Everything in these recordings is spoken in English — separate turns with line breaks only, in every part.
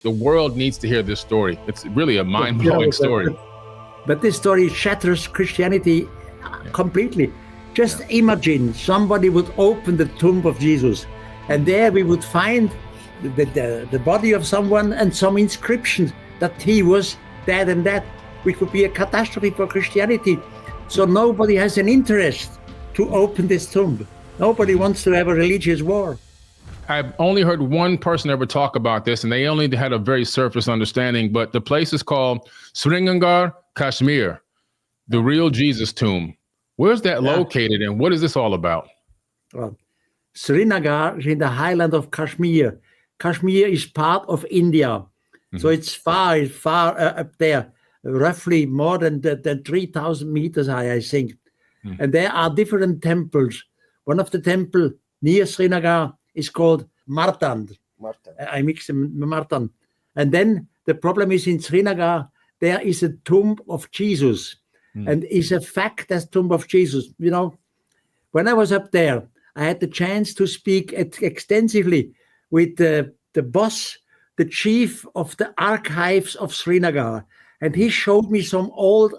The world needs to hear this story. It's really a mind-blowing story.
But this story shatters Christianity completely. Just imagine somebody would open the tomb of Jesus, and there we would find the body of someone and some inscriptions that he was dead and that, which would be a catastrophe for Christianity. So nobody has an interest to open this tomb. Nobody wants to have a religious war.
I've only heard one person ever talk about this, and they only had a very surface understanding, but the place is called Srinagar, Kashmir, the real Jesus tomb. Where's that located, and what is this all about?
Well, Srinagar is in the highland of Kashmir. Kashmir is part of India. So it's far up there, roughly more than 3,000 meters high, I think. And there are different temples. One of the temples near Srinagar is called Martand. I mix them, Martand. And then the problem is in Srinagar, there is a tomb of Jesus. And it's a fact, that tomb of Jesus. You know, when I was up there, I had the chance to speak extensively with the boss, the chief of the archives of Srinagar. And he showed me some old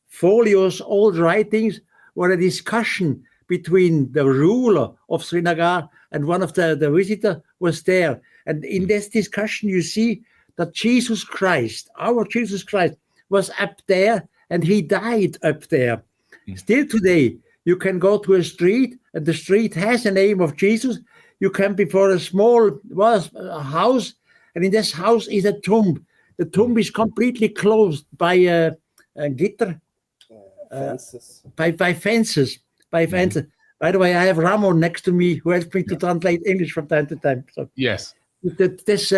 folios, old writings, where a discussion between the ruler of Srinagar and one of the visitors was there. And in this discussion, you see that Jesus Christ, our Jesus Christ, was up there, and he died up there. Still today, you can go to a street, and the street has a name of Jesus. You come before a small house, and in this house is a tomb. The tomb is completely closed by a gitter, by fences. By the way, I have Ramon next to me who helps me to translate English from time to time. So
yes,
this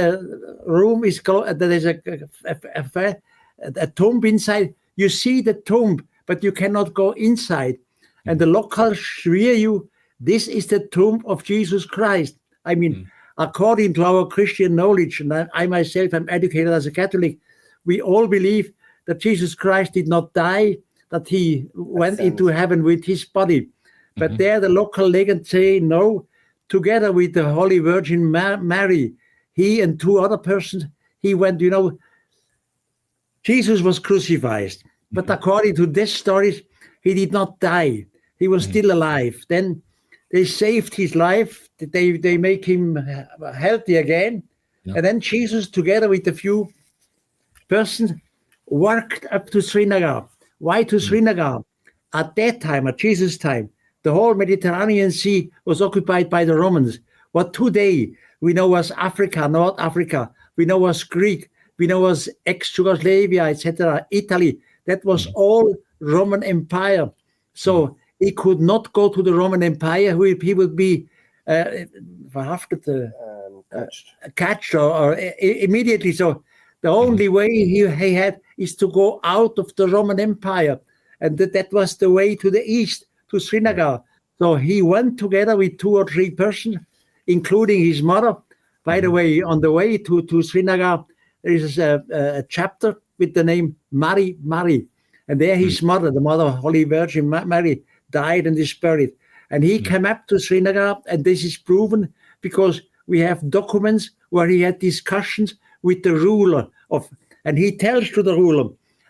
room is closed. There is a tomb inside. You see the tomb, but you cannot go inside. And the locals swear you, this is the tomb of Jesus Christ. I mean, according to our Christian knowledge, and I myself am educated as a Catholic, we all believe that Jesus Christ did not die, that he went into heaven with his body. But there the local legends say, no, together with the Holy Virgin Mary, he and two other persons, he went, you know, Jesus was crucified. But according to this story, he did not die. He was still alive. Then they saved his life. They make him healthy again. And then Jesus, together with a few persons, worked up to Srinagar. Why to Srinagar? At that time, at Jesus' time, the whole Mediterranean Sea was occupied by the Romans. What today we know as Africa, North Africa, we know as Greek, we know as ex-Yugoslavia, etc., Italy, that was all Roman Empire. So he could not go to the Roman Empire. He would be catched or immediately. So the only way he had is to go out of the Roman Empire. And that was the way to the east, to Srinagar. So he went together with 2 or 3 persons, including his mother. By the way, on the way to Srinagar, there is a chapter with the name Mary. And there his mother, the mother of Holy Virgin Mary, died and is buried. And he came up to Srinagar, and this is proven because we have documents where he had discussions with the ruler and he tells to the ruler,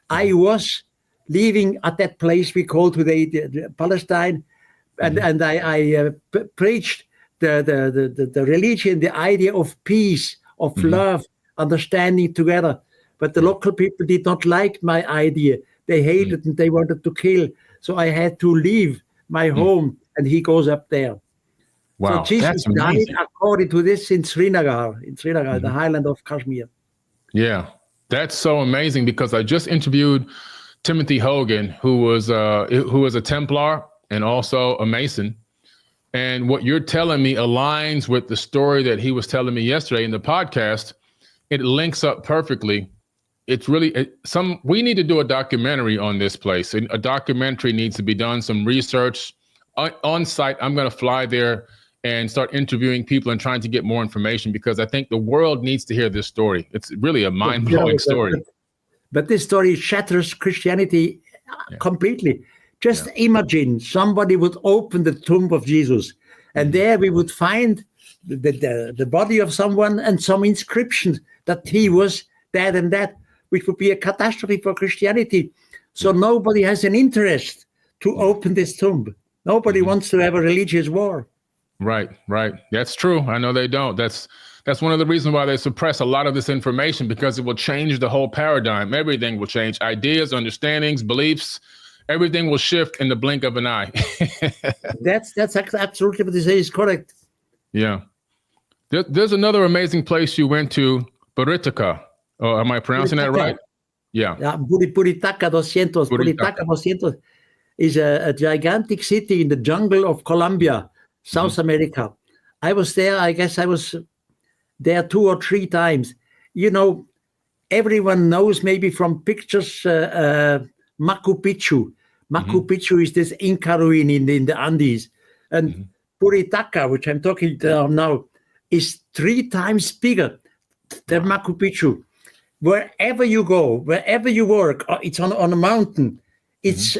I was living at that place we call today the Palestine, and I preached the religion, the idea of peace, of love, understanding together. But the local people did not like my idea. They hated and they wanted to kill. So I had to leave my home, and he goes up there.
Wow,
so Jesus died according to this in Srinagar, the highland of Kashmir.
Yeah, that's so amazing, because I just interviewed Timothy Hogan, who was a Templar and also a Mason. And what you're telling me aligns with the story that he was telling me yesterday in the podcast. It links up perfectly. It's really we need to do a documentary on this place. A documentary needs to be done, some research on site. I'm going to fly there and start interviewing people and trying to get more information, because I think the world needs to hear this story. It's really a mind-blowing story.
But this story shatters Christianity completely. Just imagine somebody would open the tomb of Jesus, and there we would find the body of someone and some inscriptions, that he was that and that, which would be a catastrophe for Christianity. So nobody has an interest to open this tomb. Nobody wants to have a religious war.
Right. That's true. I know they don't. That's one of the reasons why they suppress a lot of this information, because it will change the whole paradigm. Everything will change. Ideas, understandings, beliefs, everything will shift in the blink of an eye.
That's absolutely what they say is correct.
Yeah. There's another amazing place you went to, Buritica. Oh, am I pronouncing that right? Yeah.
Buritaca 200. Buritaca 200 is a gigantic city in the jungle of Colombia, South America. I was there, I guess I was there 2 or 3 times. You know, everyone knows maybe from pictures Machu Picchu. Machu Picchu is this Inca ruin in the Andes. And Buritaca, which I'm talking now, is 3 times bigger than Machu Picchu. Wherever you go, wherever you work, it's on a mountain. It's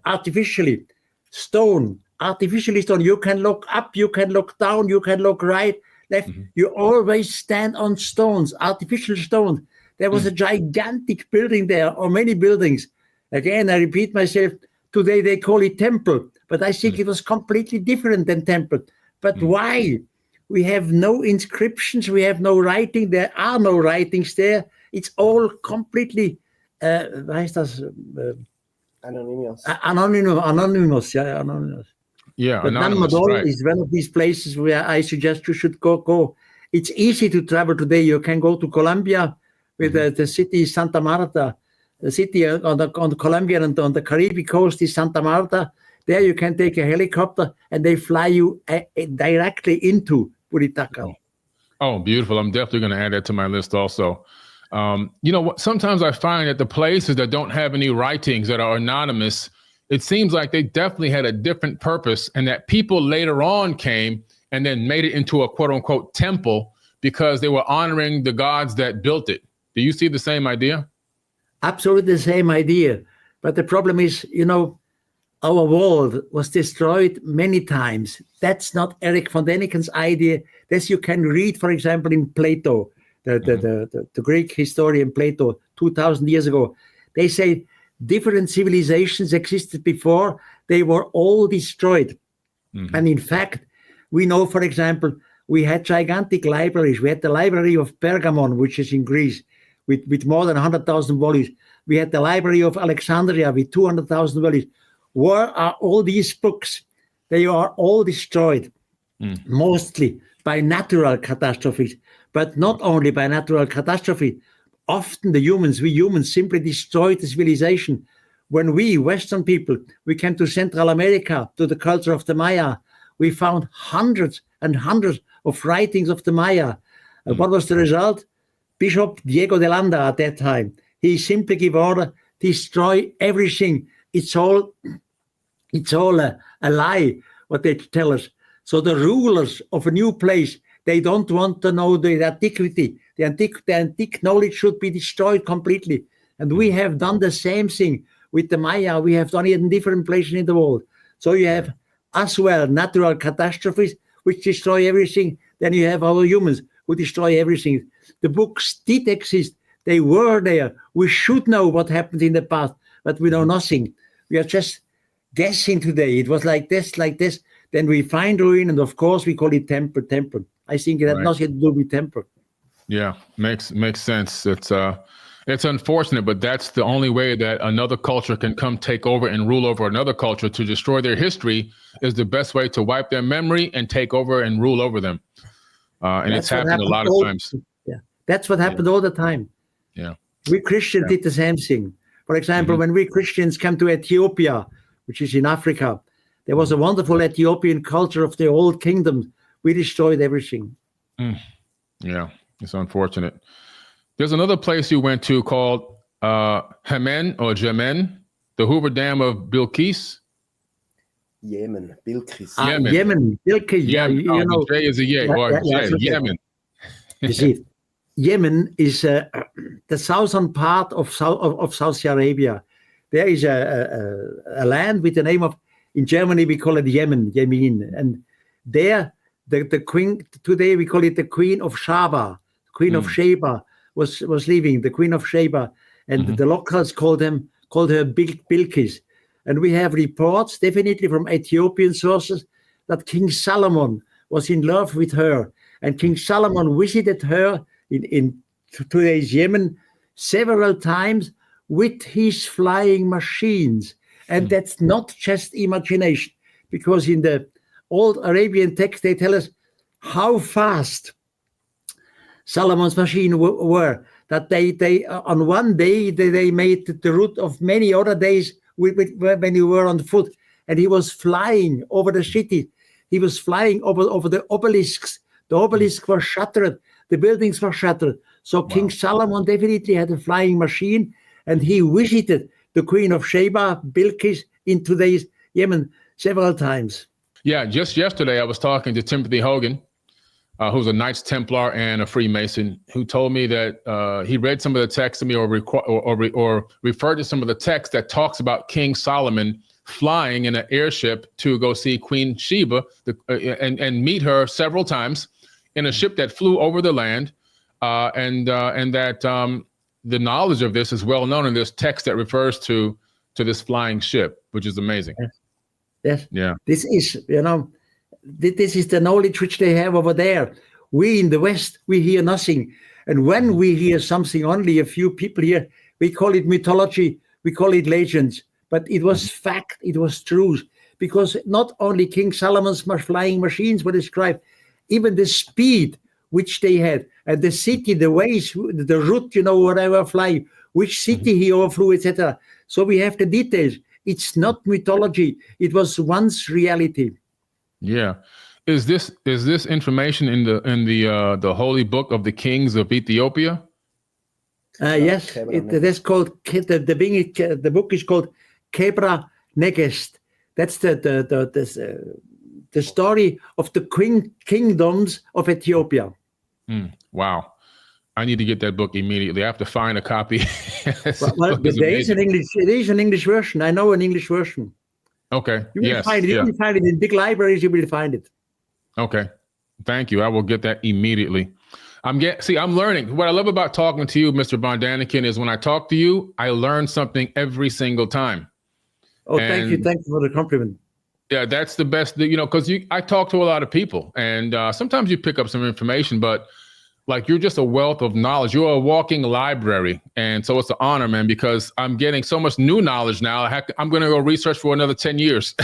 artificially stone. You can look up, you can look down, you can look right, left. You always stand on stones, artificial stones. There was a gigantic building there, or many buildings. Again, I repeat myself, today they call it temple, but I think it was completely different than temple. But why? We have no inscriptions, we have no writing, there are no writings there. It's all completely, Anonymous. Anonymous.
Yeah,
but
anonymous,
Nanmadol is one of these places where I suggest you should go. It's easy to travel today. You can go to Colombia with the city Santa Marta. The city on the Colombian and on the Caribbean coast is Santa Marta. There you can take a helicopter and they fly you directly into Buritaca.
Oh, beautiful. I'm definitely going to add that to my list also. You know what? Sometimes I find that the places that don't have any writings, that are anonymous, it seems like they definitely had a different purpose, and that people later on came and then made it into a quote unquote temple because they were honoring the gods that built it. Do you see the same idea?
Absolutely the same idea. But the problem is, you know, our world was destroyed many times. That's not Erich von Däniken's idea. This you can read, for example, in Plato, the Greek historian Plato, 2,000 years ago. They say different civilizations existed before. They were all destroyed. And in fact, we know, for example, we had gigantic libraries. We had the Library of Pergamon, which is in Greece, with more than 100,000 volumes. We had the Library of Alexandria with 200,000 volumes. Where are all these books? They are all destroyed, mostly by natural catastrophes, but not only by natural catastrophe. Often we humans simply destroyed the civilization. When we, Western people, we came to Central America, to the culture of the Maya, we found hundreds and hundreds of writings of the Maya. What was the result? Bishop Diego de Landa at that time, he simply gave order, destroy everything. It's all a lie, what they tell us. So the rulers of a new place, they don't want to know the antiquity. The antique knowledge should be destroyed completely. And we have done the same thing with the Maya. We have done it in different places in the world. So you have as well natural catastrophes which destroy everything. Then you have our humans who destroy everything. The books did exist. They were there. We should know what happened in the past, but we know nothing. We are just guessing today. It was like this. Then we find ruin, and of course we call it temple. I think it had nothing to do with temple.
Yeah, makes sense. It's unfortunate, but that's the only way that another culture can come take over and rule over another culture. To destroy their history is the best way to wipe their memory and take over and rule over them. And it's happened a lot of times.
Yeah, that's what happened all the time.
Yeah,
we Christians did the same thing. For example, when we Christians came to Ethiopia, which is in Africa, there was a wonderful Ethiopian culture of the old kingdom. We destroyed everything.
Yeah, it's unfortunate. There's another place you went to called Jemen, the Hoover Dam of Bilqis.
Yemen, Bilqis.
Yemen, Bilqis. Yeah, you know,
J is a Yemen.
You see, Yemen is the southern part of Saudi Arabia. There is a land with the name of, in Germany we call it Yemen, and there the queen, today we call it the Queen of Shaba, Queen of Sheba, was leaving, the Queen of Sheba, and the locals called her Bilqis. And we have reports, definitely from Ethiopian sources, that King Solomon was in love with her, and King Solomon visited her in today's Yemen several times with his flying machines. And that's not just imagination, because in the old Arabian text, they tell us how fast Solomon's machine were, that they on one day they made the route of many other days when you were on foot, and he was flying over the city. He was flying over the obelisks. The obelisks were shattered. The buildings were shattered. So King Solomon definitely had a flying machine, and he visited the Queen of Sheba, Bilqis, in today's Yemen several times.
Yeah, just yesterday I was talking to Timothy Hogan, who's a Knights Templar and a Freemason, who told me that he read some of the text to me or referred to some of the text that talks about King Solomon flying in an airship to go see Queen Sheba and meet her several times in a ship that flew over the land, and that the knowledge of this is well known in this text that refers to this flying ship, which is amazing.
Yes.
Yeah.
This is, this is the knowledge which they have over there. We in the West, we hear nothing. And when we hear something, only a few people here, we call it mythology, we call it legends. But it was fact, it was truth. Because not only King Solomon's flying machines were described, even the speed which they had, and the city, the ways, the route, where they were flying, which city he overflew, etc. So we have the details. It's not mythology. It was once reality. Yeah.
Is this information in the holy book of the kings of Ethiopia?
Yes, that's called the book is called Kebra Negest. That's the story of the kingdoms of Ethiopia.
Wow. I need to get that book immediately. I have to find a copy.
There is an English version. I know an English version.
Okay.
You will find it. You will find it in big libraries. You will find it.
Okay. Thank you. I will get that immediately. I'm learning. What I love about talking to you, Mr. von Daniken, is when I talk to you, I learn something every single time.
Oh, thank you. Thank you for the compliment.
Yeah, that's the best, because I talk to a lot of people, and sometimes you pick up some information, but like you're just a wealth of knowledge. You're a walking library. And so it's an honor, man, because I'm getting so much new knowledge now. I'm going to go research for another 10 years.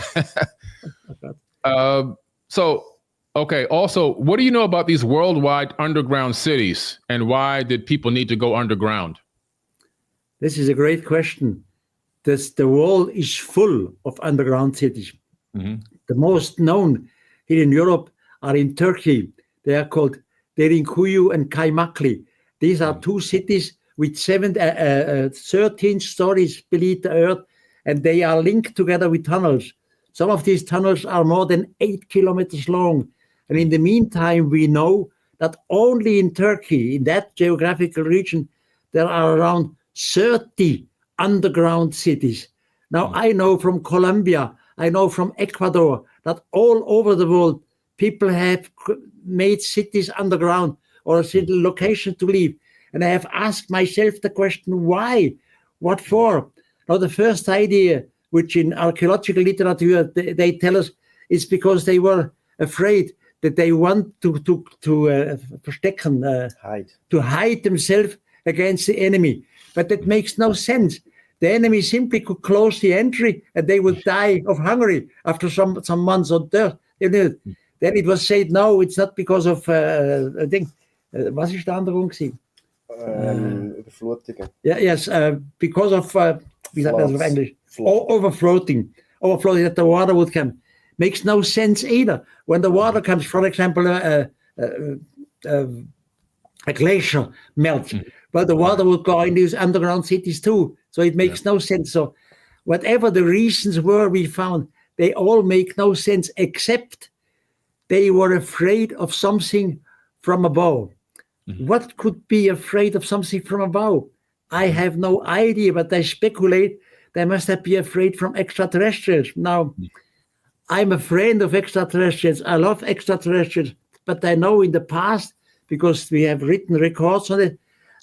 Okay. Also, what do you know about these worldwide underground cities, and why did people need to go underground?
This is a great question. The world is full of underground cities. Mm-hmm. The most known here in Europe are in Turkey. They are called Derinkuyu and Kaymakli. These are two cities with 13 stories beneath the earth, and they are linked together with tunnels. Some of these tunnels are more than 8 kilometers long. And in the meantime, we know that only in Turkey, in that geographical region, there are around 30 underground cities. Now, I know from Colombia, I know from Ecuador, that all over the world, people have made cities underground or a city location to live. And I have asked myself the question, why? What for? Now, the first idea, which in archaeological literature, they tell us, is because they were afraid that they want to hide themselves against the enemy. But that makes no sense. The enemy simply could close the entry and they would die of hunger after some months or death. Then it was said, no, it's not because of was ist die Anderung gewesen?
Überflutungen.
Yes, because of wie sagt man das auf Englisch? Overfloating, that the water would come. Makes no sense either. When the water comes, for example, a glacier melts, but the water will go in these underground cities too. So it makes no sense. So whatever the reasons were we found, they all make no sense, except they were afraid of something from above. What could be afraid of something from above? I have no idea, but I speculate they must have been afraid from extraterrestrials. Now, I'm a friend of extraterrestrials. I love extraterrestrials, but I know in the past, because we have written records on it.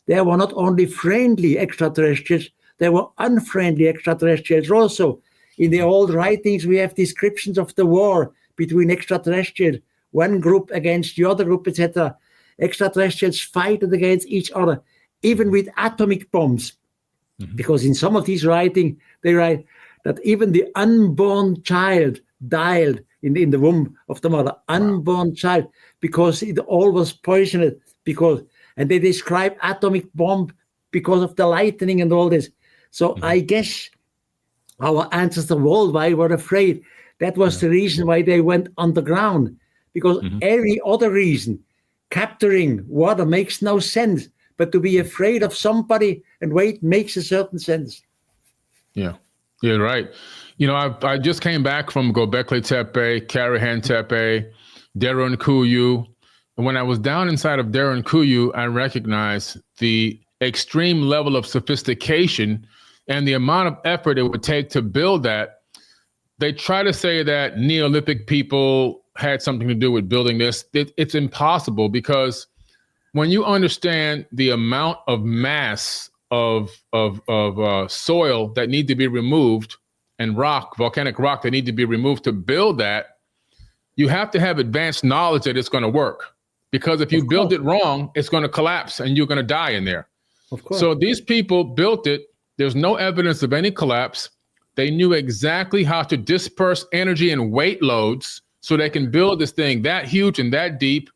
There were not only friendly extraterrestrials, there were unfriendly extraterrestrials also. In the old writings, we have descriptions of the war between extraterrestrials, one group against the other group, etc. Extraterrestrials fighted against each other, even with atomic bombs. Because in some of these writings, they write that even the unborn child died in the womb of the mother, unborn child, because it all was poisoned. And they describe atomic bomb because of the lightning and all this. So I guess our ancestors worldwide were afraid. That was the reason why they went underground, because every other reason, capturing water makes no sense. But to be afraid of somebody and wait makes a certain sense.
Yeah, right. You know, I just came back from Göbekli Tepe, Karahan Tepe, Derinkuyu. And when I was down inside of Derinkuyu, I recognized the extreme level of sophistication and the amount of effort it would take to build that. They try to say that Neolithic people had something to do with building this. It's impossible, because when you understand the amount of mass of soil that need to be removed and volcanic rock that need to be removed to build that, you have to have advanced knowledge that it's going to work. Because if you build it wrong, it's going to collapse and you're going to die in there.
Of course.
So these people built it. There's no evidence of any collapse. They knew exactly how to disperse energy and weight loads so they can build this thing that huge and that deep,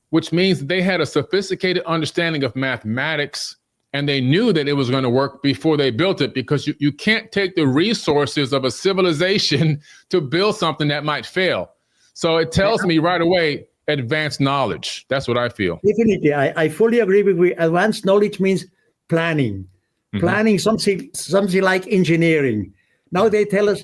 which means they had a sophisticated understanding of mathematics, and they knew that it was going to work before they built it, because you can't take the resources of a civilization to build something that might fail. So it tells me right away, advanced knowledge. That's what I feel.
Definitely. I fully agree with you. Advanced knowledge means planning. Planning, something like engineering. Now they tell us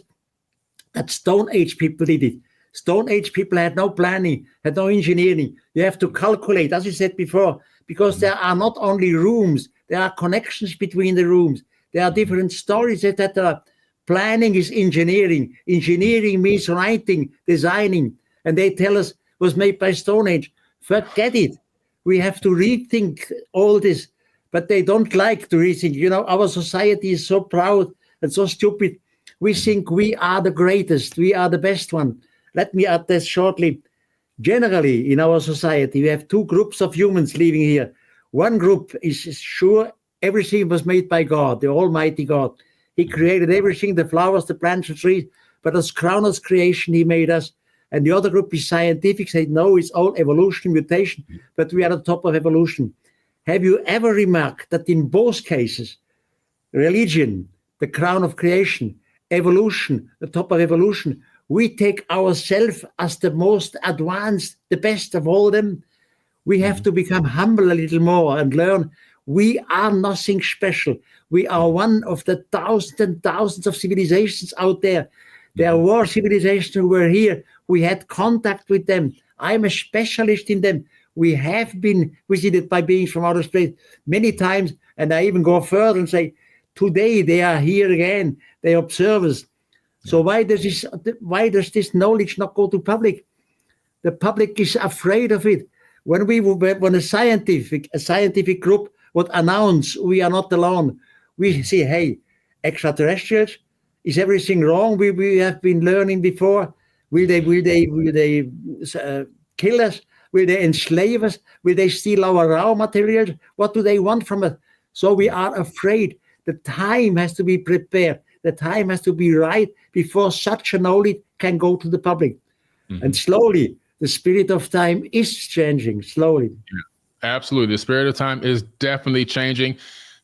that Stone Age people did it. Stone Age people had no planning, had no engineering. You have to calculate, as you said before, because there are not only rooms, there are connections between the rooms. There are different stories, etc. Planning is engineering. Engineering means writing, designing. And they tell us was made by Stone Age. Forget it. We have to rethink all this. But they don't like to rethink. You know, our society is so proud and so stupid. We think we are the greatest. We are the best one. Let me add this shortly. Generally, in our society, we have two groups of humans living here. One group is sure everything was made by God, the Almighty God. He created everything, the flowers, the plants, the trees. But as crown of creation, he made us. And the other group is scientific, say, no, it's all evolution, mutation, but we are at the top of evolution. Have you ever remarked that in both cases, religion, the crown of creation, evolution, the top of evolution, we take ourselves as the most advanced, the best of all them? We have to become humble a little more and learn we are nothing special. We are one of the thousands and thousands of civilizations out there. There were civilizations who were here. We had contact with them. I'm a specialist in them. We have been visited by beings from outer space many times, and I even go further and say, today they are here again. They observe us. So why does this knowledge not go to public? The public is afraid of it. When a scientific group would announce we are not alone, we say, hey, extraterrestrials, is everything wrong? We have been learning before. Will they kill us? Will they enslave us? Will they steal our raw materials? What do they want from us? So we are afraid. The time has to be prepared. The time has to be right before such a knowledge can go to the public. And slowly, the spirit of time is changing, slowly.
Yeah, absolutely. The spirit of time is definitely changing.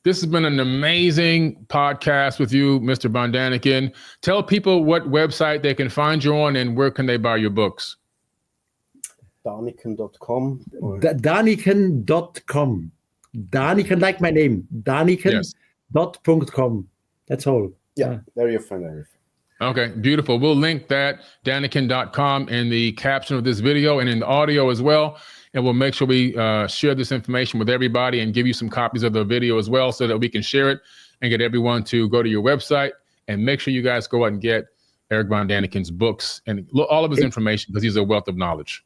This has been an amazing podcast with you, Mr. von Daniken. Tell people what website they can find you on and where can they buy your books.
Daniken.com.
Daniken.com. Daniken, like my name. Daniken.com. That's all.
Yeah, there you find everything.
Okay, beautiful. We'll link that, Daniken.com, in the caption of this video and in the audio as well. And we'll make sure we share this information with everybody and give you some copies of the video as well so that we can share it and get everyone to go to your website. And make sure you guys go out and get Erich von Daniken's books and all of his information, because he's a wealth of knowledge.